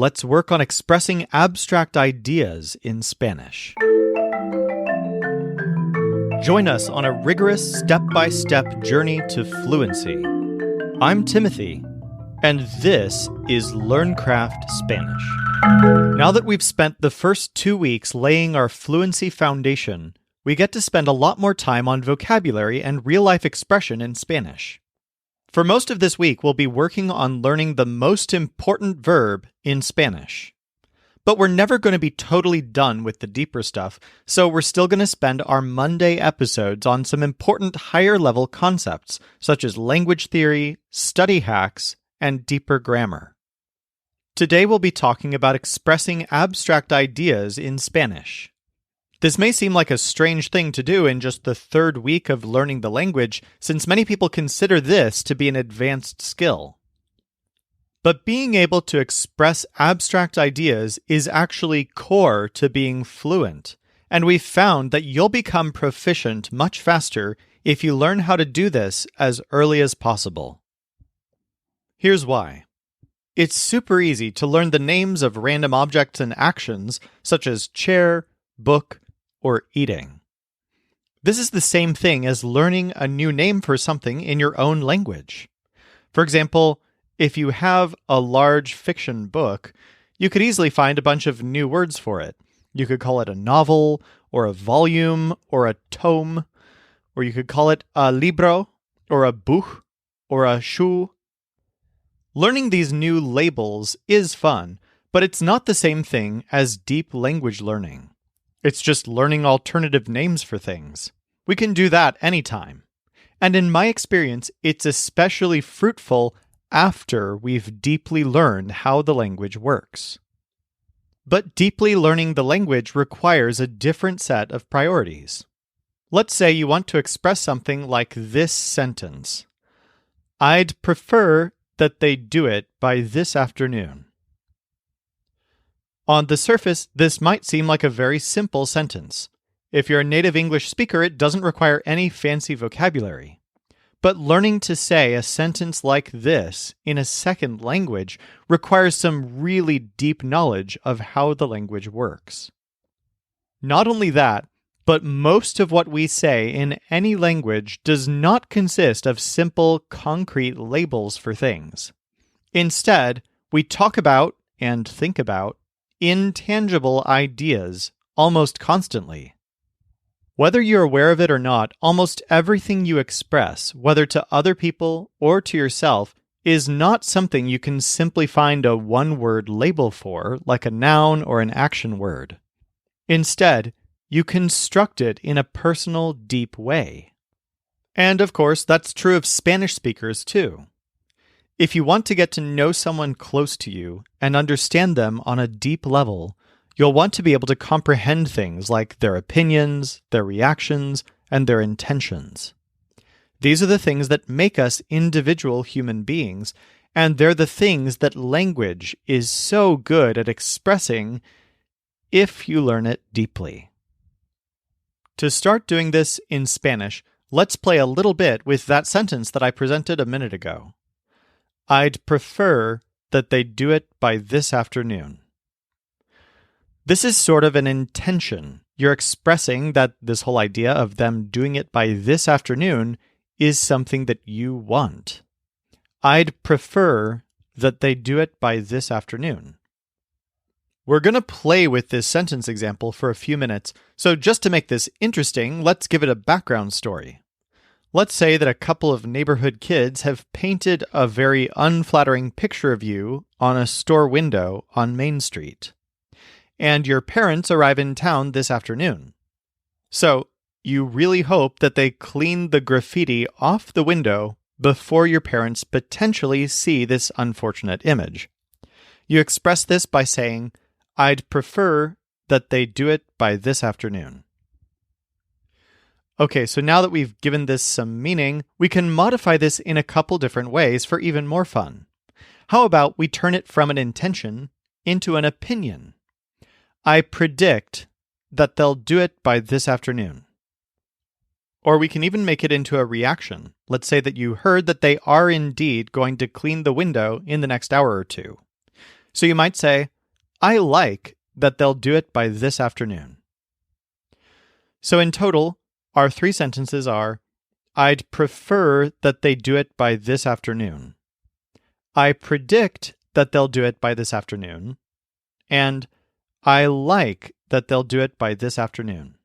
let's work on expressing abstract ideas in Spanish. Join us on a rigorous step-by-step journey to fluency. I'm Timothy, and this is LearnCraft Spanish. Now that we've spent the first 2 weeks laying our fluency foundation, we get to spend a lot more time on vocabulary and real-life expression in Spanish. For most of this week, we'll be working on learning the most important verb in Spanish. But we're never going to be totally done with the deeper stuff, so we're still going to spend our Monday episodes on some important higher-level concepts, such as language theory, study hacks, and deeper grammar. Today we'll be talking about expressing abstract ideas in Spanish. This may seem like a strange thing to do in just the third week of learning the language, since many people consider this to be an advanced skill. But being able to express abstract ideas is actually core to being fluent, and we've found that you'll become proficient much faster if you learn how to do this as early as possible. Here's why. It's super easy to learn the names of random objects and actions, such as chair, book, or eating. This is the same thing as learning a new name for something in your own language. For example, if you have a large fiction book, you could easily find a bunch of new words for it. You could call it a novel, or a volume, or a tome, or you could call it a libro, or a buch, or a shoe. Learning these new labels is fun, but it's not the same thing as deep language learning. It's just learning alternative names for things. We can do that anytime. And in my experience, it's especially fruitful after we've deeply learned how the language works. But deeply learning the language requires a different set of priorities. Let's say you want to express something like this sentence. I'd prefer that they do it by this afternoon. On the surface, this might seem like a very simple sentence. If you're a native English speaker, it doesn't require any fancy vocabulary. But learning to say a sentence like this in a second language requires some really deep knowledge of how the language works. Not only that, but most of what we say in any language does not consist of simple, concrete labels for things. Instead, we talk about and think about intangible ideas almost constantly. Whether you're aware of it or not, almost everything you express, whether to other people or to yourself, is not something you can simply find a one-word label for, like a noun or an action word. Instead, you construct it in a personal, deep way. And of course, that's true of Spanish speakers too. If you want to get to know someone close to you and understand them on a deep level, you'll want to be able to comprehend things like their opinions, their reactions, and their intentions. These are the things that make us individual human beings, and they're the things that language is so good at expressing if you learn it deeply. To start doing this in Spanish, let's play a little bit with that sentence that I presented a minute ago. I'd prefer that they do it by this afternoon. This is sort of an intention. You're expressing that this whole idea of them doing it by this afternoon is something that you want. I'd prefer that they do it by this afternoon. We're going to play with this sentence example for a few minutes, so just to make this interesting, let's give it a background story. Let's say that a couple of neighborhood kids have painted a very unflattering picture of you on a store window on Main Street. And your parents arrive in town this afternoon. So, you really hope that they clean the graffiti off the window before your parents potentially see this unfortunate image. You express this by saying, I'd prefer that they do it by this afternoon. Okay, so now that we've given this some meaning, we can modify this in a couple different ways for even more fun. How about we turn it from an intention into an opinion? I predict that they'll do it by this afternoon. Or we can even make it into a reaction. Let's say that you heard that they are indeed going to clean the window in the next hour or two. So you might say, I like that they'll do it by this afternoon. So in total, our 3 sentences are, I'd prefer that they do it by this afternoon. I predict that they'll do it by this afternoon. And I like that they'll do it by this afternoon.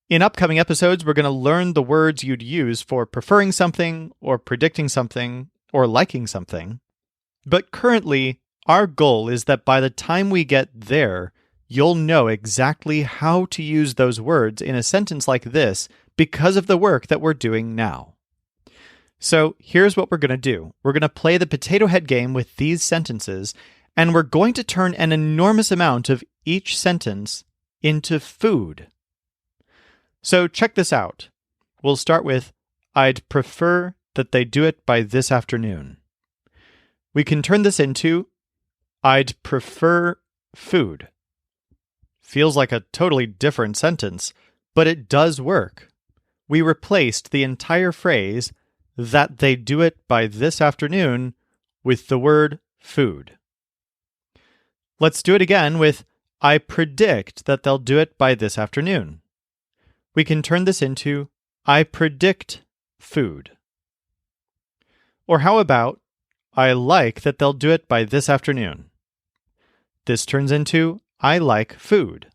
In upcoming episodes, we're going to learn the words you'd use for preferring something, or predicting something, or liking something. But currently, our goal is that by the time we get there, you'll know exactly how to use those words in a sentence like this because of the work that we're doing now. So here's what we're going to do. We're going to play the potato head game with these sentences, and we're going to turn an enormous amount of each sentence into food. So check this out. We'll start with, I'd prefer that they do it by this afternoon. We can turn this into, I'd prefer food. Feels like a totally different sentence, but it does work. We replaced the entire phrase, that they do it by this afternoon, with the word food. Let's do it again with, I predict that they'll do it by this afternoon. We can turn this into, I predict food. Or how about, I like that they'll do it by this afternoon. This turns into, I like food.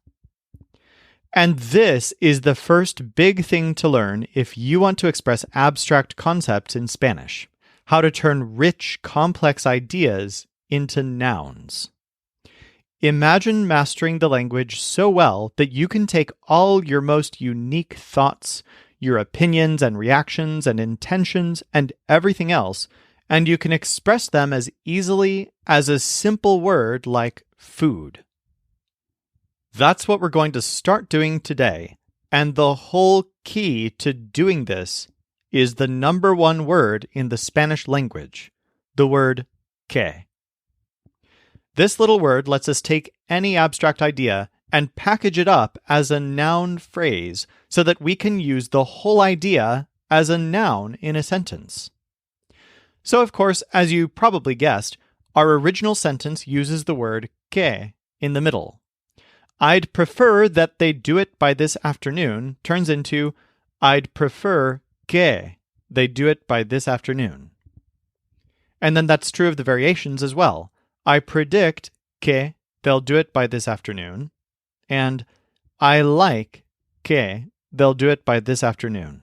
And this is the first big thing to learn if you want to express abstract concepts in Spanish, how to turn rich, complex ideas into nouns. Imagine mastering the language so well that you can take all your most unique thoughts, your opinions and reactions and intentions and everything else, and you can express them as easily as a simple word like food. That's what we're going to start doing today, and the whole key to doing this is the number 1 word in the Spanish language, the word que. This little word lets us take any abstract idea and package it up as a noun phrase so that we can use the whole idea as a noun in a sentence. So, of course, as you probably guessed, our original sentence uses the word que in the middle. I'd prefer that they do it by this afternoon turns into, I'd prefer que they do it by this afternoon. And then that's true of the variations as well. I predict que they'll do it by this afternoon, and I like que they'll do it by this afternoon.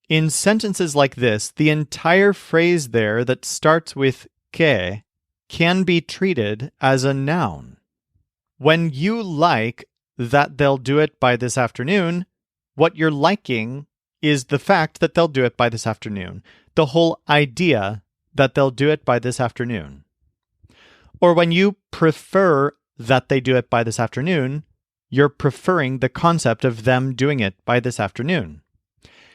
In sentences like this, the entire phrase there that starts with que can be treated as a noun. When you like that they'll do it by this afternoon, what you're liking is the fact that they'll do it by this afternoon, the whole idea that they'll do it by this afternoon. Or when you prefer that they do it by this afternoon, you're preferring the concept of them doing it by this afternoon.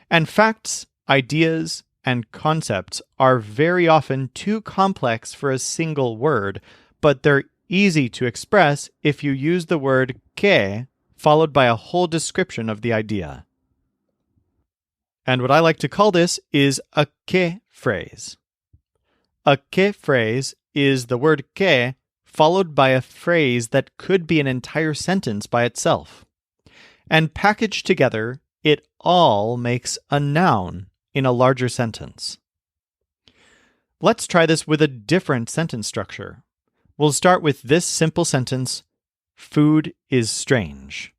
And facts, ideas, and concepts are very often too complex for a single word, but they're easy to express if you use the word que followed by a whole description of the idea. And what I like to call this is a que phrase. A que phrase is the word que followed by a phrase that could be an entire sentence by itself. And packaged together, it all makes a noun in a larger sentence. Let's try this with a different sentence structure. We'll start with this simple sentence, food is strange.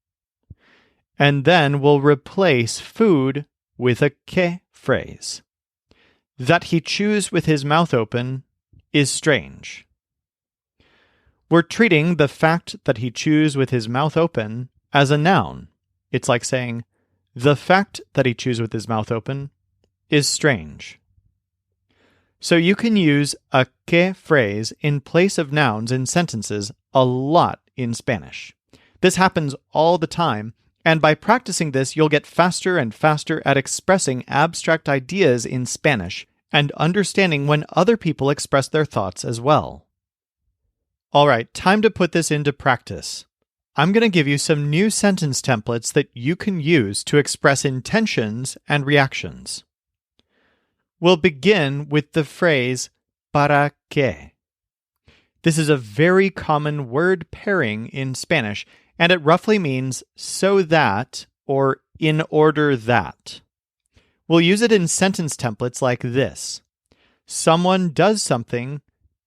And then we'll replace food with a que phrase. That he chews with his mouth open is strange. We're treating the fact that he chews with his mouth open as a noun. It's like saying, the fact that he chews with his mouth open is strange. So you can use a que phrase in place of nouns in sentences a lot in Spanish. This happens all the time, and by practicing this, you'll get faster and faster at expressing abstract ideas in Spanish and understanding when other people express their thoughts as well. All right, time to put this into practice. I'm going to give you some new sentence templates that you can use to express intentions and reactions. We'll begin with the phrase para qué. This is a very common word pairing in Spanish, and it roughly means so that or in order that. We'll use it in sentence templates like this. Someone does something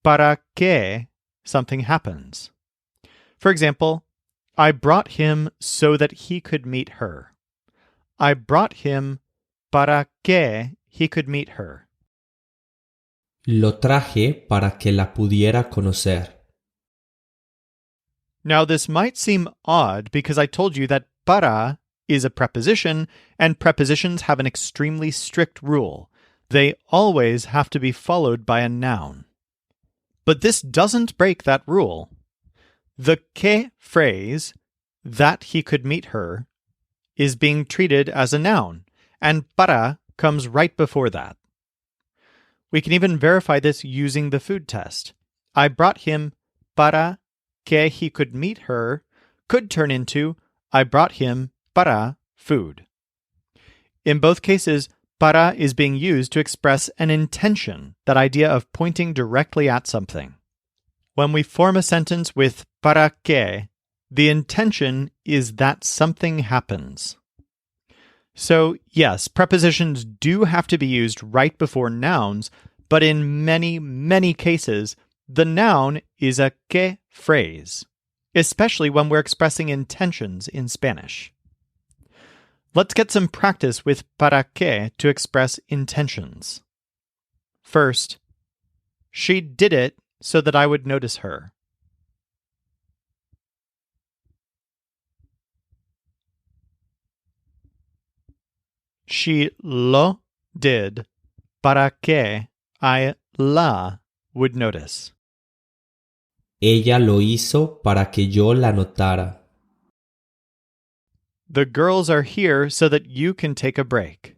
para que something happens. For example, I brought him so that he could meet her. I brought him para que he could meet her. Lo traje para que la pudiera conocer. Now, this might seem odd because I told you that para is a preposition, and prepositions have an extremely strict rule. They always have to be followed by a noun. But this doesn't break that rule. The que phrase, that he could meet her, is being treated as a noun, and para comes right before that. We can even verify this using the food test. I brought him para que he could meet her could turn into I brought him para food. In both cases, para is being used to express an intention, that idea of pointing directly at something. When we form a sentence with para que, the intention is that something happens. So, yes, prepositions do have to be used right before nouns, but in many, many cases, the noun is a que phrase, especially when we're expressing intentions in Spanish. Let's get some practice with para que to express intentions. First, she did it so that I would notice her. She lo did para que I la would notice. Ella lo hizo para que yo la notara. The girls are here so that you can take a break.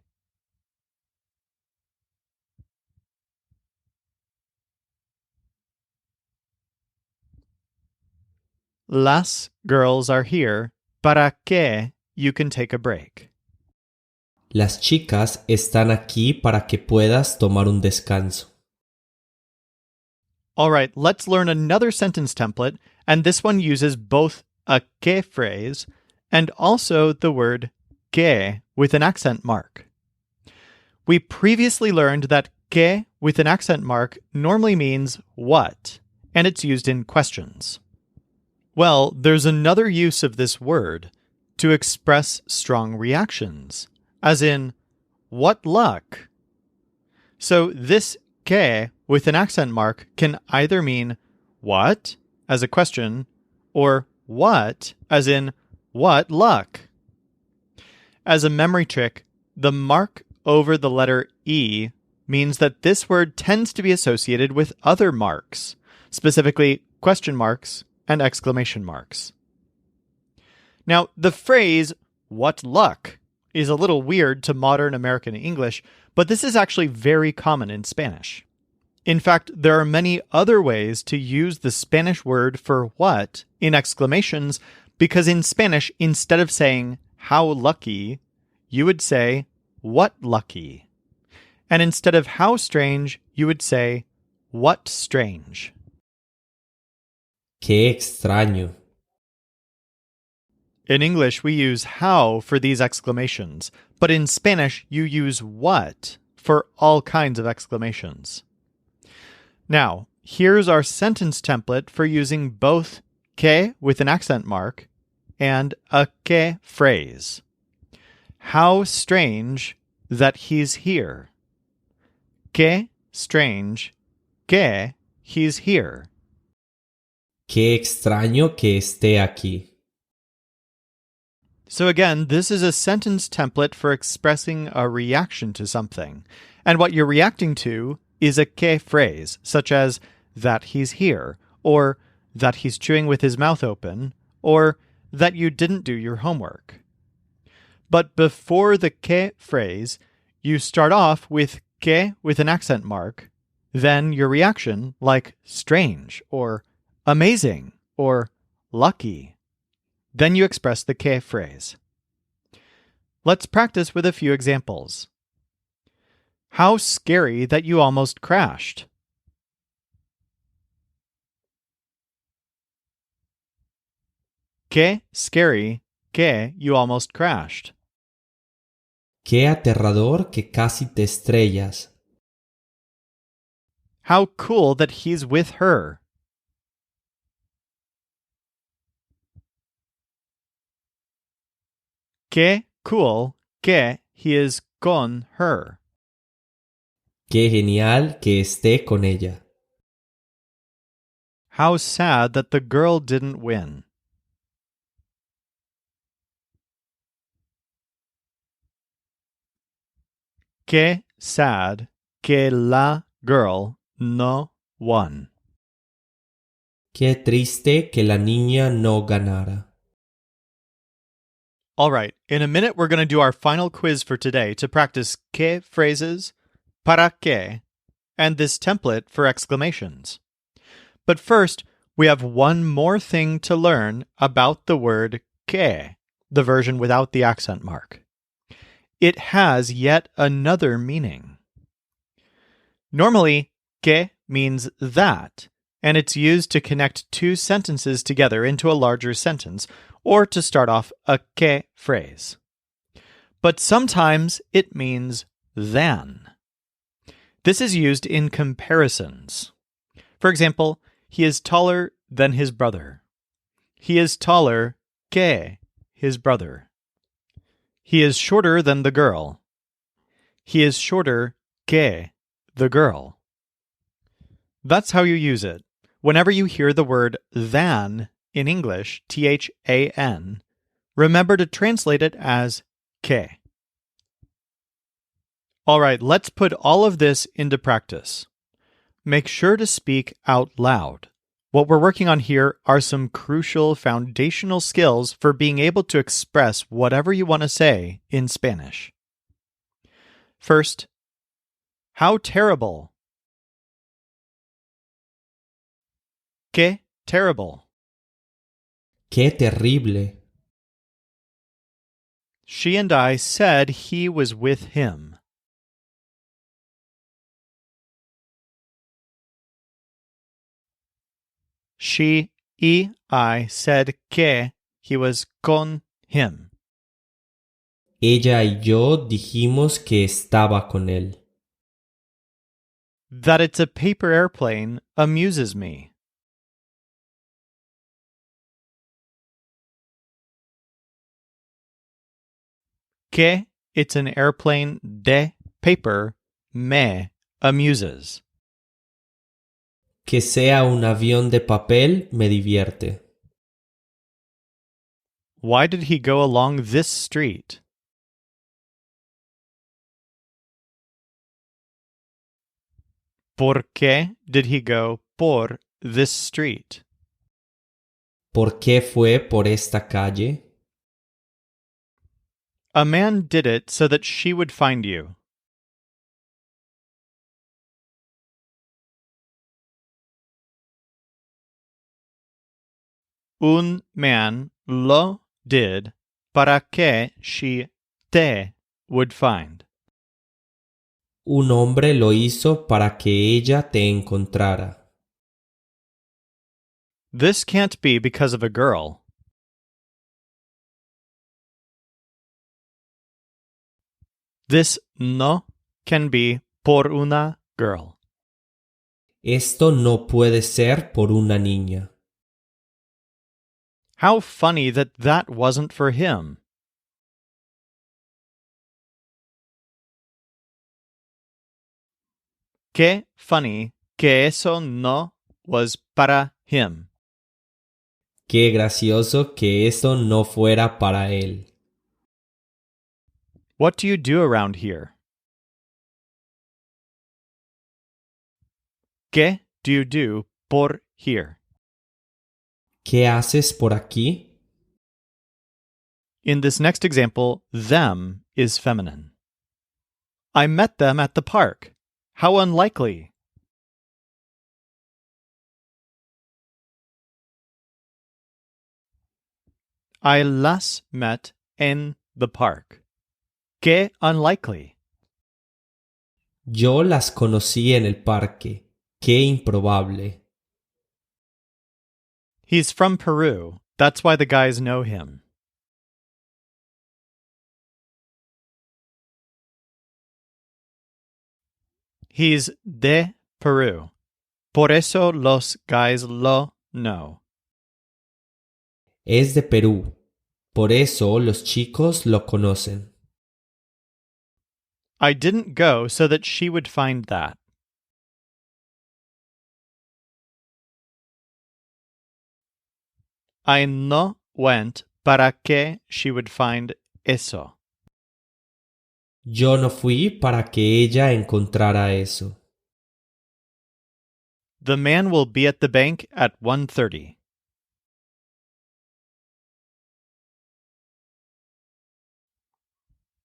Las girls are here para que you can take a break. Las chicas están aquí para que puedas tomar un descanso. All right, let's learn another sentence template, and this one uses both a que phrase and also the word que with an accent mark. We previously learned that que with an accent mark normally means what, and it's used in questions. Well, there's another use of this word to express strong reactions, as in, what luck? So this que with an accent mark can either mean what as a question or what as in what luck. As a memory trick, the mark over the letter E means that this word tends to be associated with other marks, specifically question marks and exclamation marks. Now, the phrase, what luck, is a little weird to modern American English, but this is actually very common in Spanish. In fact, there are many other ways to use the Spanish word for what in exclamations, because in Spanish, instead of saying how lucky, you would say what lucky. And instead of how strange, you would say what strange. Qué extraño. In English, we use how for these exclamations, but in Spanish, you use what for all kinds of exclamations. Now, here's our sentence template for using both que with an accent mark and a que phrase. How strange that he's here. Que strange que he's here. Qué extraño que esté aquí. So again, this is a sentence template for expressing a reaction to something. And what you're reacting to is a que phrase, such as that he's here, or that he's chewing with his mouth open, or that you didn't do your homework. But before the que phrase, you start off with que with an accent mark, then your reaction, like strange, or amazing, or lucky. Then you express the que phrase. Let's practice with a few examples. How scary that you almost crashed. Qué scary que you almost crashed. Qué aterrador que casi te estrellas. How cool that he's with her. Qué cool que he is con her. Qué genial que esté con ella. How sad that the girl didn't win. Qué sad que la girl no won. Qué triste que la niña no ganara. All right, in a minute we're going to do our final quiz for today to practice que phrases, para qué, and this template for exclamations. But first, we have one more thing to learn about the word que, the version without the accent mark. It has yet another meaning. Normally, que means that, and it's used to connect two sentences together into a larger sentence, or to start off a que phrase. But sometimes it means than. This is used in comparisons. For example, he is taller than his brother. He is taller que his brother. He is shorter than the girl. He is shorter que the girl. That's how you use it. Whenever you hear the word than in English, T-H-A-N, remember to translate it as que. All right, let's put all of this into practice. Make sure to speak out loud. What we're working on here are some crucial foundational skills for being able to express whatever you want to say in Spanish. First, how terrible. Qué terrible. Qué terrible. She and I said he was with him. She y I said que he was con him. Ella y yo dijimos que estaba con él. That it's a paper airplane amuses me. Que it's an airplane de paper me amuses. Que sea un avión de papel me divierte. Why did he go along this street? ¿Por qué did he go por this street? ¿Por qué fue por esta calle? A man did it so that she would find you. Un man lo did para que she te would find. Un hombre lo hizo para que ella te encontrara. This can't be because of a girl. This no can be por una girl. Esto no puede ser por una niña. How funny that that wasn't for him. Qué funny que eso no was para him. Qué gracioso que esto no fuera para él. What do you do around here? ¿Qué do you do por here? ¿Qué haces por aquí? In this next example, them is feminine. I met them at the park. How unlikely. I las met en the park. Qué unlikely. Yo las conocí en el parque. Qué improbable. He's from Peru. That's why the guys know him. He's de Peru. Por eso los guys lo know. Es de Perú. Por eso los chicos lo conocen. I didn't go so that she would find that. I no went para que she would find eso. Yo no fui para que ella encontrara eso. The man will be at the bank at 1:30.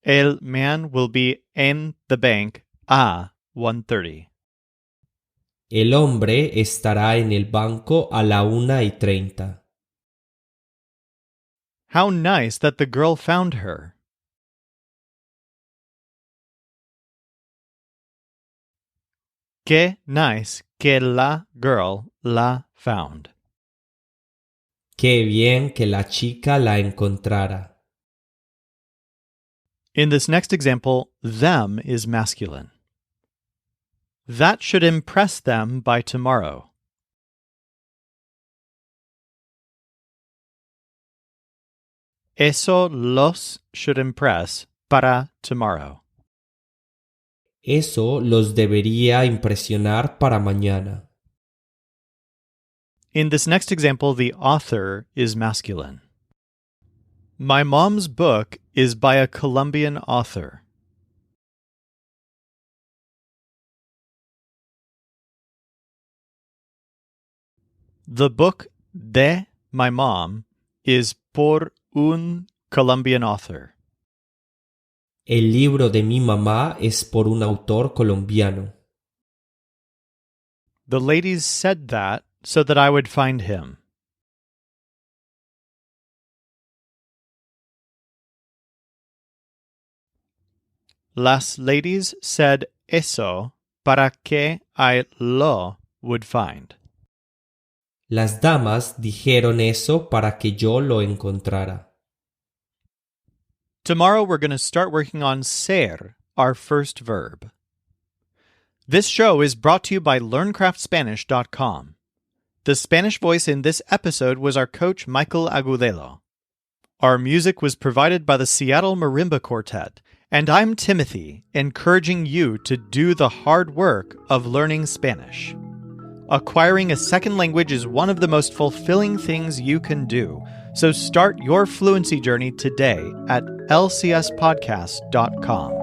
El man will be en the bank a 1:30. El hombre estará en el banco a la 1:30. How nice that the girl found her. Qué nice que la girl la found. Qué bien que la chica la encontrara. In this next example, them is masculine. That should impress them by tomorrow. Eso los should impress para tomorrow. Eso los debería impresionar para mañana. In this next example, the author is masculine. My mom's book is by a Colombian author. The book de my mom is por un Colombian author. El libro de mi mamá es por un autor colombiano. The ladies said that so that I would find him. Las ladies said eso para que I lo would find. Las damas dijeron eso para que yo lo encontrara. Tomorrow we're going to start working on ser, our first verb. This show is brought to you by LearnCraftSpanish.com. The Spanish voice in this episode was our coach Michael Agudelo. Our music was provided by the Seattle Marimba Quartet, and I'm Timothy, encouraging you to do the hard work of learning Spanish. Acquiring a second language is one of the most fulfilling things you can do, so start your fluency journey today at lcspodcast.com.